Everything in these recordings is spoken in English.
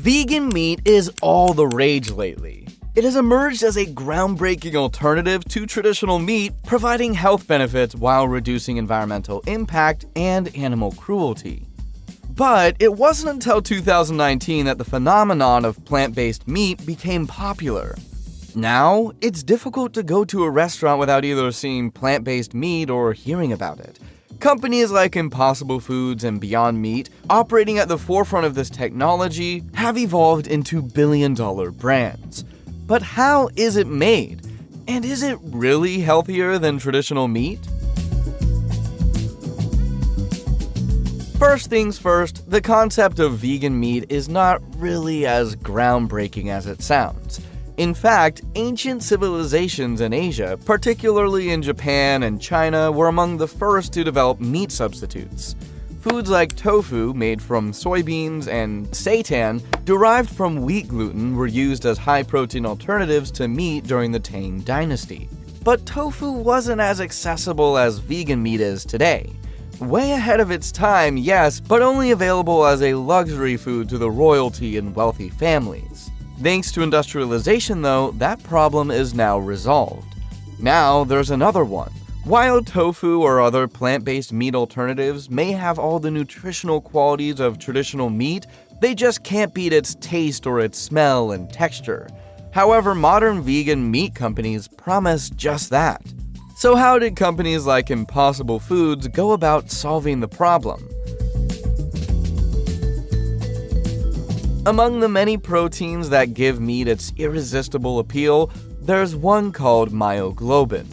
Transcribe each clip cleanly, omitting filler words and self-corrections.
Vegan meat is all the rage lately. It has emerged as a groundbreaking alternative to traditional meat, providing health benefits while reducing environmental impact and animal cruelty. But it wasn't until 2019 that the phenomenon of plant-based meat became popular. Now, it's difficult to go to a restaurant without either seeing plant-based meat or hearing about it. Companies like Impossible Foods and Beyond Meat, operating at the forefront of this technology, have evolved into billion-dollar brands. But how is it made? And is it really healthier than traditional meat? First things first, the concept of vegan meat is not really as groundbreaking as it sounds. In fact, ancient civilizations in Asia, particularly in Japan and China, were among the first to develop meat substitutes. Foods like tofu, made from soybeans, and seitan, derived from wheat gluten, were used as high-protein alternatives to meat during the Tang Dynasty. But tofu wasn't as accessible as vegan meat is today. Way ahead of its time, yes, but only available as a luxury food to the royalty and wealthy families. Thanks to industrialization, though, that problem is now resolved. Now there's another one. While tofu or other plant-based meat alternatives may have all the nutritional qualities of traditional meat, they just can't beat its taste or its smell and texture. However, modern vegan meat companies promise just that. So how did companies like Impossible Foods go about solving the problem? Among the many proteins that give meat its irresistible appeal, there's one called myoglobin.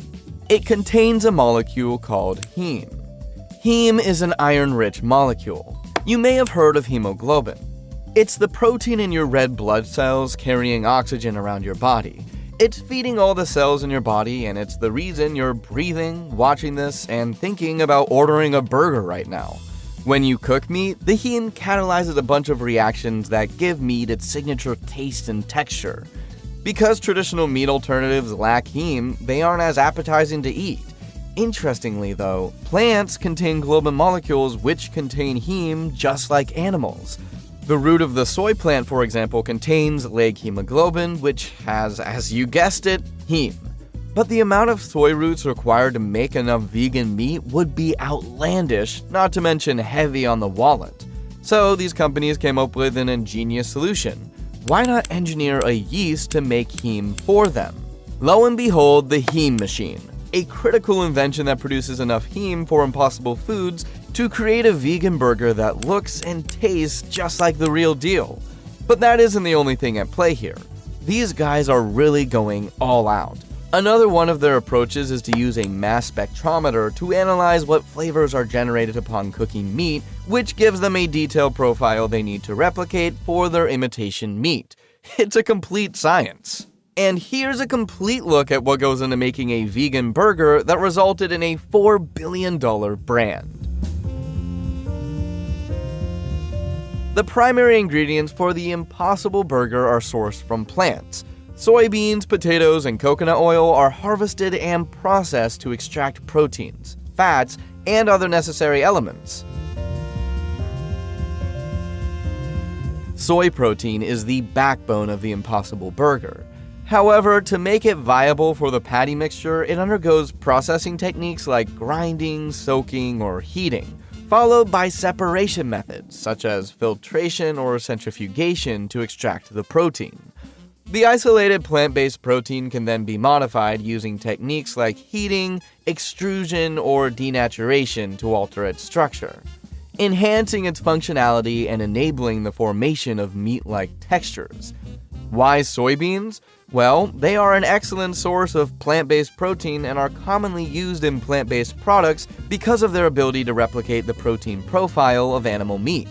It contains a molecule called heme. Heme is an iron-rich molecule. You may have heard of hemoglobin. It's the protein in your red blood cells carrying oxygen around your body. It's feeding all the cells in your body, and it's the reason you're breathing, watching this, and thinking about ordering a burger right now. When you cook meat, the heme catalyzes a bunch of reactions that give meat its signature taste and texture. Because traditional meat alternatives lack heme, they aren't as appetizing to eat. Interestingly though, plants contain globin molecules which contain heme just like animals. The root of the soy plant, for example, contains leghemoglobin, which has, as you guessed it, heme. But the amount of soy roots required to make enough vegan meat would be outlandish, not to mention heavy on the wallet. So these companies came up with an ingenious solution. Why not engineer a yeast to make heme for them? Lo and behold, the heme machine, a critical invention that produces enough heme for Impossible Foods to create a vegan burger that looks and tastes just like the real deal. But that isn't the only thing at play here. These guys are really going all out. Another one of their approaches is to use a mass spectrometer to analyze what flavors are generated upon cooking meat, which gives them a detailed profile they need to replicate for their imitation meat. It's a complete science. And here's a complete look at what goes into making a vegan burger that resulted in a $4 billion brand. The primary ingredients for the Impossible Burger are sourced from plants. Soybeans, potatoes, and coconut oil are harvested and processed to extract proteins, fats, and other necessary elements. Soy protein is the backbone of the Impossible Burger. However, to make it viable for the patty mixture, it undergoes processing techniques like grinding, soaking, or heating, followed by separation methods such as filtration or centrifugation to extract the protein. The isolated plant-based protein can then be modified using techniques like heating, extrusion, or denaturation to alter its structure, enhancing its functionality and enabling the formation of meat-like textures. Why soybeans? Well, they are an excellent source of plant-based protein and are commonly used in plant-based products because of their ability to replicate the protein profile of animal meat.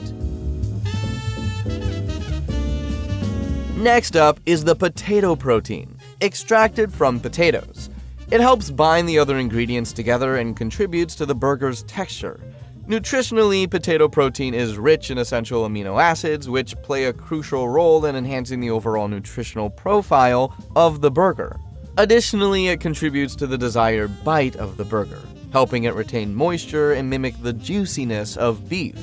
Next up is the potato protein, extracted from potatoes. It helps bind the other ingredients together and contributes to the burger's texture. Nutritionally, potato protein is rich in essential amino acids, which play a crucial role in enhancing the overall nutritional profile of the burger. Additionally, it contributes to the desired bite of the burger, helping it retain moisture and mimic the juiciness of beef.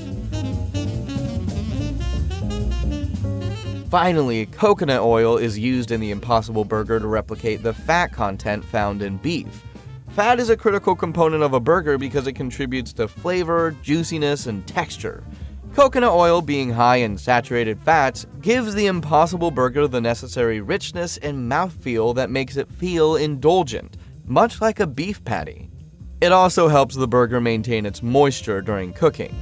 Finally, coconut oil is used in the Impossible Burger to replicate the fat content found in beef. Fat is a critical component of a burger because it contributes to flavor, juiciness, and texture. Coconut oil, being high in saturated fats, gives the Impossible Burger the necessary richness and mouthfeel that makes it feel indulgent, much like a beef patty. It also helps the burger maintain its moisture during cooking.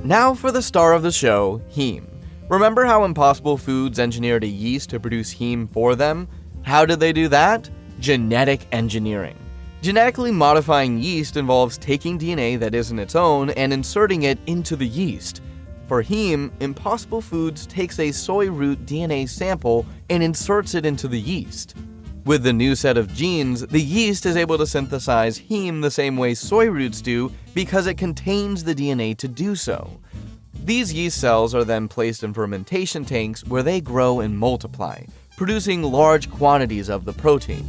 Now for the star of the show, heme. Remember how Impossible Foods engineered a yeast to produce heme for them? How did they do that? Genetic engineering. Genetically modifying yeast involves taking DNA that isn't its own and inserting it into the yeast. For heme, Impossible Foods takes a soy root DNA sample and inserts it into the yeast. With the new set of genes, the yeast is able to synthesize heme the same way soy roots do because it contains the DNA to do so. These yeast cells are then placed in fermentation tanks where they grow and multiply, producing large quantities of the protein.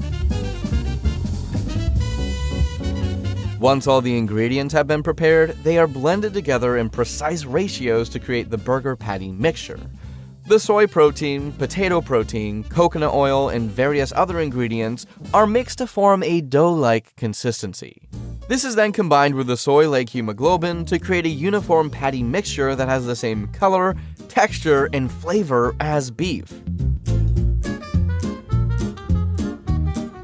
Once all the ingredients have been prepared, they are blended together in precise ratios to create the burger patty mixture. The soy protein, potato protein, coconut oil, and various other ingredients are mixed to form a dough-like consistency. This is then combined with the soy-like hemoglobin to create a uniform patty mixture that has the same color, texture, and flavor as beef.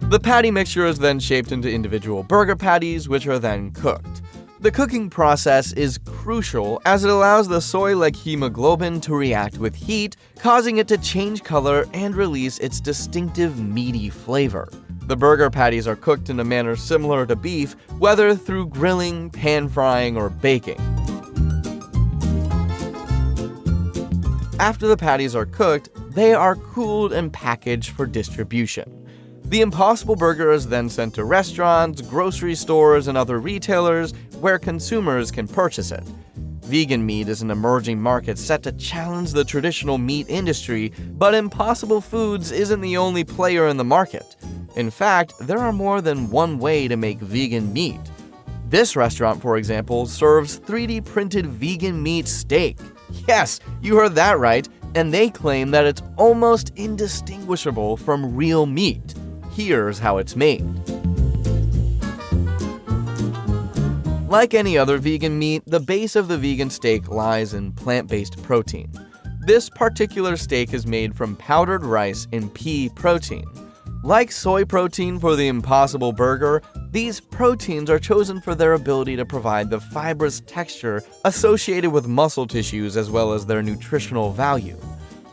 The patty mixture is then shaped into individual burger patties, which are then cooked. The cooking process is crucial as it allows the soy-like hemoglobin to react with heat, causing it to change color and release its distinctive meaty flavor. The burger patties are cooked in a manner similar to beef, whether through grilling, pan frying, or baking. After the patties are cooked, they are cooled and packaged for distribution. The Impossible Burger is then sent to restaurants, grocery stores, and other retailers where consumers can purchase it. Vegan meat is an emerging market set to challenge the traditional meat industry, but Impossible Foods isn't the only player in the market. In fact, there are more than one way to make vegan meat. This restaurant, for example, serves 3D printed vegan meat steak. Yes, you heard that right, and they claim that it's almost indistinguishable from real meat. Here's how it's made. Like any other vegan meat, the base of the vegan steak lies in plant-based protein. This particular steak is made from powdered rice and pea protein. Like soy protein for the Impossible Burger, these proteins are chosen for their ability to provide the fibrous texture associated with muscle tissues as well as their nutritional value.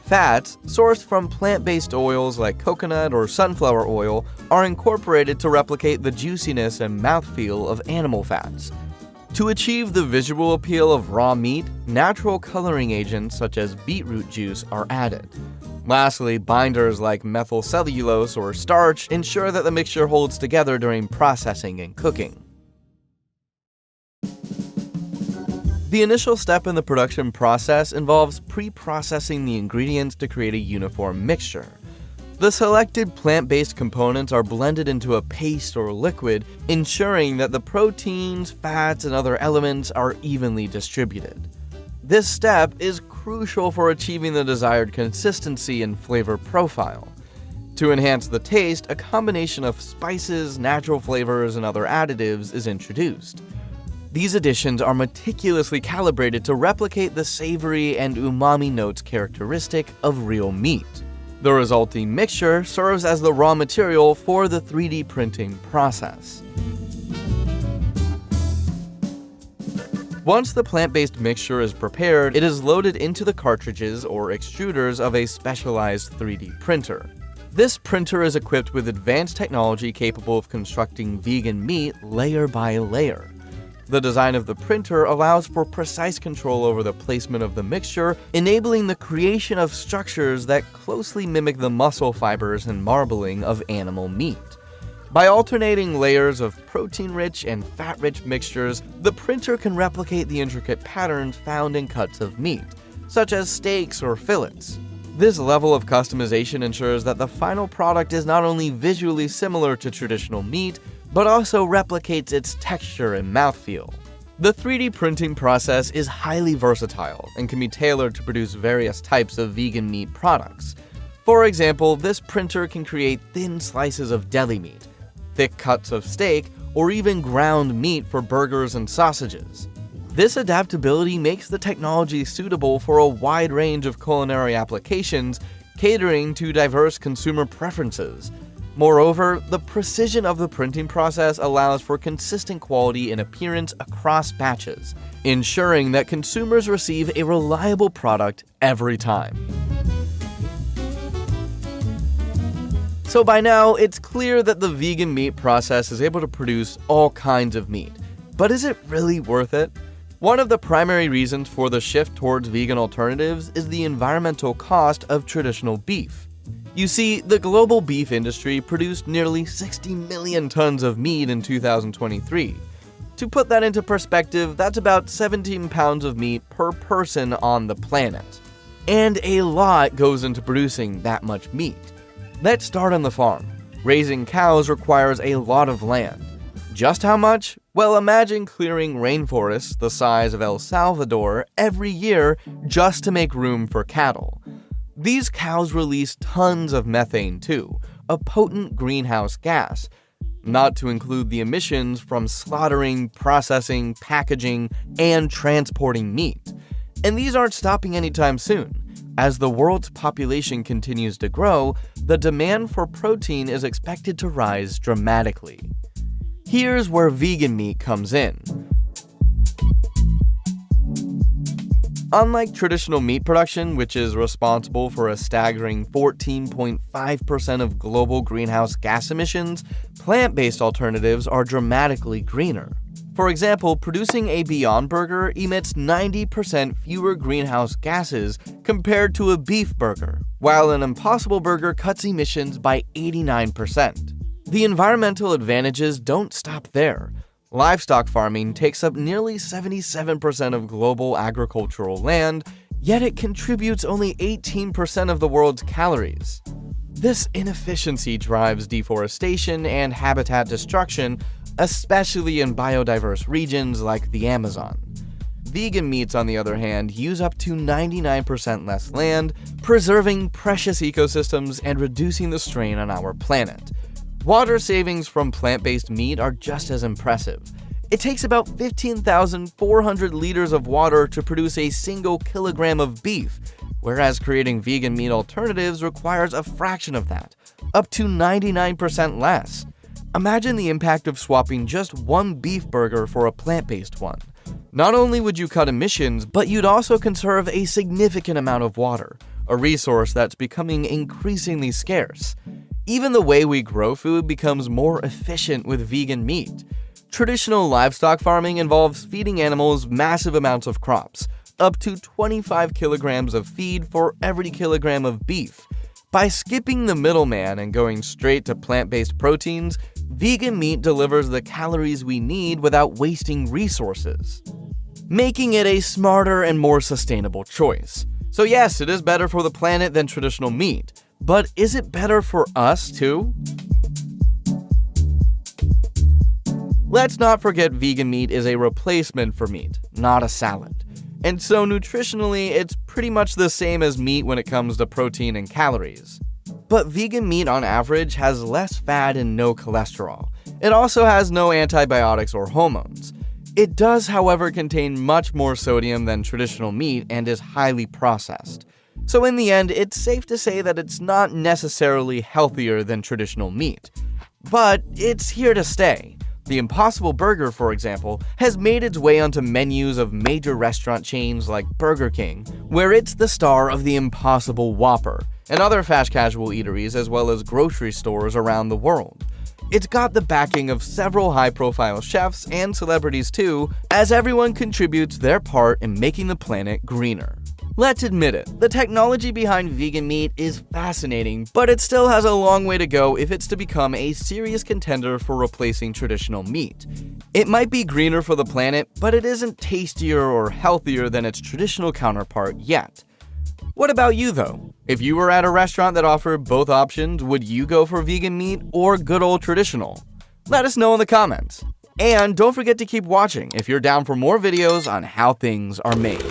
Fats, sourced from plant-based oils like coconut or sunflower oil, are incorporated to replicate the juiciness and mouthfeel of animal fats. To achieve the visual appeal of raw meat, natural coloring agents such as beetroot juice are added. Lastly, binders like methylcellulose or starch ensure that the mixture holds together during processing and cooking. The initial step in the production process involves pre-processing the ingredients to create a uniform mixture. The selected plant-based components are blended into a paste or liquid, ensuring that the proteins, fats, and other elements are evenly distributed. This step is crucial for achieving the desired consistency and flavor profile. To enhance the taste, a combination of spices, natural flavors, and other additives is introduced. These additions are meticulously calibrated to replicate the savory and umami notes characteristic of real meat. The resulting mixture serves as the raw material for the 3D printing process. Once the plant-based mixture is prepared, it is loaded into the cartridges or extruders of a specialized 3D printer. This printer is equipped with advanced technology capable of constructing vegan meat layer by layer. The design of the printer allows for precise control over the placement of the mixture, enabling the creation of structures that closely mimic the muscle fibers and marbling of animal meat. By alternating layers of protein-rich and fat-rich mixtures, the printer can replicate the intricate patterns found in cuts of meat, such as steaks or fillets. This level of customization ensures that the final product is not only visually similar to traditional meat, but also replicates its texture and mouthfeel. The 3D printing process is highly versatile and can be tailored to produce various types of vegan meat products. For example, this printer can create thin slices of deli meat, thick cuts of steak, or even ground meat for burgers and sausages. This adaptability makes the technology suitable for a wide range of culinary applications, catering to diverse consumer preferences. Moreover, the precision of the printing process allows for consistent quality and appearance across batches, ensuring that consumers receive a reliable product every time. So by now, it's clear that the vegan meat process is able to produce all kinds of meat. But is it really worth it? One of the primary reasons for the shift towards vegan alternatives is the environmental cost of traditional beef. You see, the global beef industry produced nearly 60 million tons of meat in 2023. To put that into perspective, that's about 17 pounds of meat per person on the planet. And a lot goes into producing that much meat. Let's start on the farm. Raising cows requires a lot of land. Just how much? Well, imagine clearing rainforests the size of El Salvador every year just to make room for cattle. These cows release tons of methane too, a potent greenhouse gas, not to include the emissions from slaughtering, processing, packaging, and transporting meat. And these aren't stopping anytime soon. As the world's population continues to grow, the demand for protein is expected to rise dramatically. Here's where vegan meat comes in. Unlike traditional meat production, which is responsible for a staggering 14.5% of global greenhouse gas emissions, plant-based alternatives are dramatically greener. For example, producing a Beyond Burger emits 90% fewer greenhouse gases compared to a beef burger, while an Impossible Burger cuts emissions by 89%. The environmental advantages don't stop there. Livestock farming takes up nearly 77% of global agricultural land, yet it contributes only 18% of the world's calories. This inefficiency drives deforestation and habitat destruction, especially in biodiverse regions like the Amazon. Vegan meats, on the other hand, use up to 99% less land, preserving precious ecosystems and reducing the strain on our planet. Water savings from plant-based meat are just as impressive. It takes about 15,400 liters of water to produce a single kilogram of beef, whereas creating vegan meat alternatives requires a fraction of that, up to 99% less. Imagine the impact of swapping just one beef burger for a plant-based one. Not only would you cut emissions, but you'd also conserve a significant amount of water, a resource that's becoming increasingly scarce. Even the way we grow food becomes more efficient with vegan meat. Traditional livestock farming involves feeding animals massive amounts of crops, up to 25 kilograms of feed for every kilogram of beef. By skipping the middleman and going straight to plant-based proteins, vegan meat delivers the calories we need without wasting resources, making it a smarter and more sustainable choice. So yes, it is better for the planet than traditional meat. But is it better for us too? Let's not forget vegan meat is a replacement for meat, not a salad. And so nutritionally, it's pretty much the same as meat when it comes to protein and calories. But vegan meat on average has less fat and no cholesterol. It also has no antibiotics or hormones. It does, however, contain much more sodium than traditional meat and is highly processed. So in the end, it's safe to say that it's not necessarily healthier than traditional meat. But it's here to stay. The Impossible Burger, for example, has made its way onto menus of major restaurant chains like Burger King, where it's the star of the Impossible Whopper, and other fast casual eateries as well as grocery stores around the world. It's got the backing of several high-profile chefs and celebrities too, as everyone contributes their part in making the planet greener. Let's admit it, the technology behind vegan meat is fascinating, but it still has a long way to go if it's to become a serious contender for replacing traditional meat. It might be greener for the planet, but it isn't tastier or healthier than its traditional counterpart yet. What about you though? If you were at a restaurant that offered both options, would you go for vegan meat or good old traditional? Let us know in the comments. And don't forget to keep watching if you're down for more videos on how things are made.